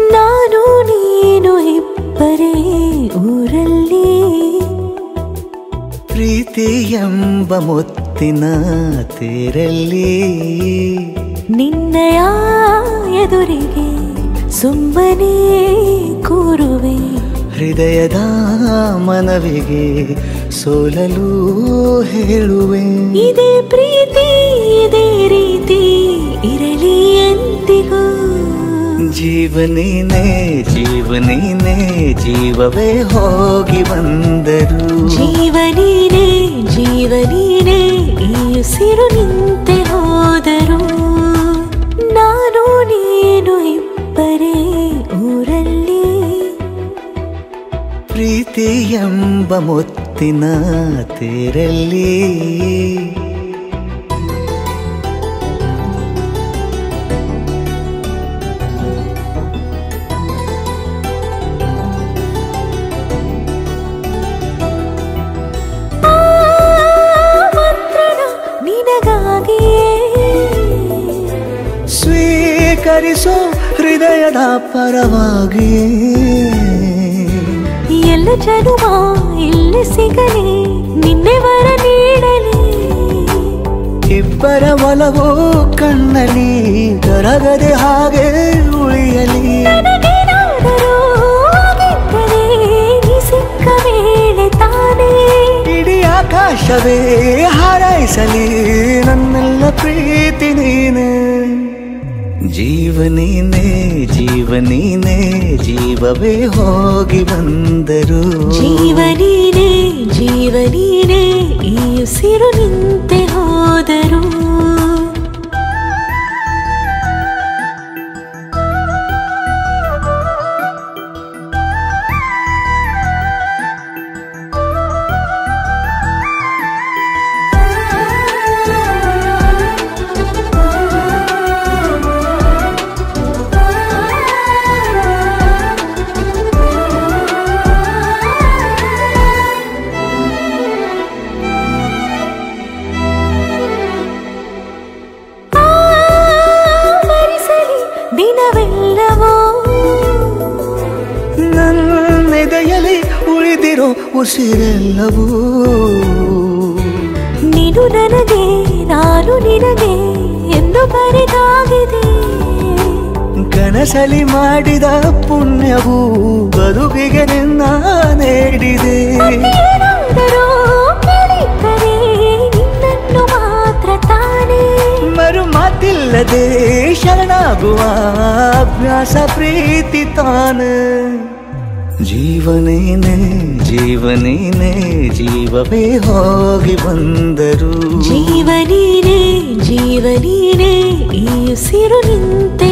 ನಾನು ನೀನು ಇಬ್ಬರೇ ಊರಲ್ಲಿ ಪ್ರೀತಿ ಎಂಬ ಮುತ್ತಿನ ತೇರಲ್ಲಿ ನಿನ್ನಯ ಎದುರಿಗೆ ಸುಮ್ಮನೆ ಕೂರುವೆ ಹೃದಯದ ಮನವಿಗೆ ಸೋಲಲು ಹೇಳುವೆ ಇದೇ ಪ್ರೀತಿ ಇದೇ ರೀತಿ ಇರಲಿ ಎಂದಿಗೂ ಜೀವನೇನೆ ಜೀವನೇನೆ ಜೀವವೇ ಹೋಗಿ ಬಂದರು ಜೀವನೀನೇ ಜೀವನೀನೇ ಈ ಉಸಿರು ನಿಂತೆ ಹೋದರು ನಾನು ನೀನು ಇಬ್ಬರೇ ಊರಲ್ಲಿ ಪ್ರೀತಿ ಎಂಬ ಮುತ್ತಿನ ತೇರಲ್ಲಿ ಸ್ವೀಕರಿಸೋ ಹೃದಯದ ಪರವಾಗಿ ಎಲ್ಲ ಜನುಮ ಇಲ್ಲಿ ಸಿಗಲಿ ನಿನ್ನೆ ವರ ನೀಡಲಿ ಇಬ್ಬರ ಒಲವು ಕಣ್ಣಲ್ಲಿ ಕರಗದೆ ಹಾಗೆ ಉಳಿಯಲಿ ಸಿಕ್ಕ ವೇಳೆ ತಾನೇ ಇಡೀ ಆಕಾಶವೇ ಹಾರೈಸಲಿ ನನ್ನೆಲ್ಲ ಪ್ರೀತಿ ನೀನೆ ಜೀವನೀನೇ ಜೀವನೀನೇ ಜೀವವೇ ಹೋಗಿ ಬಂದರು ಜೀವನೀನೇ ಜೀವನೀನೇ ಈ ಉಸಿರು ನಿಂತೆ ಹೋದರು ದಿನವೆಲ್ಲವೋ ನನ್ನೆದೆಯಲ್ಲಿ ಉಳಿದಿರೋ ಉಸಿರೆಲ್ಲವೂ ನೀನು ನನಗೆ ನಾನು ನಿನಗೆ ಎಂದು ಬರೆದಾಗಿದೆ ಕನಸಲಿ ಮಾಡಿದ ಪುಣ್ಯವು ಬದುಕಿಗೆ ನಿನ್ನ ನೀಡಿದೆ ನಿನ್ನನ್ನು ಮಾತ್ರ ತಾನೇ ಮರು ಮಾತಿಲ್ಲದೆ ಶರಣಾಗುವ ಅಭ್ಯಾಸ ಪ್ರೀತಿ ತಾನೆ ಜೀವನೇನೆ ಜೀವನೇನೆ ಜೀವವೇ ಹೋಗಿ ಬಂದರು ಜೀವನೀನೇ ಜೀವನೀನೇ ಈ ಉಸಿರು ನಿಂತೆ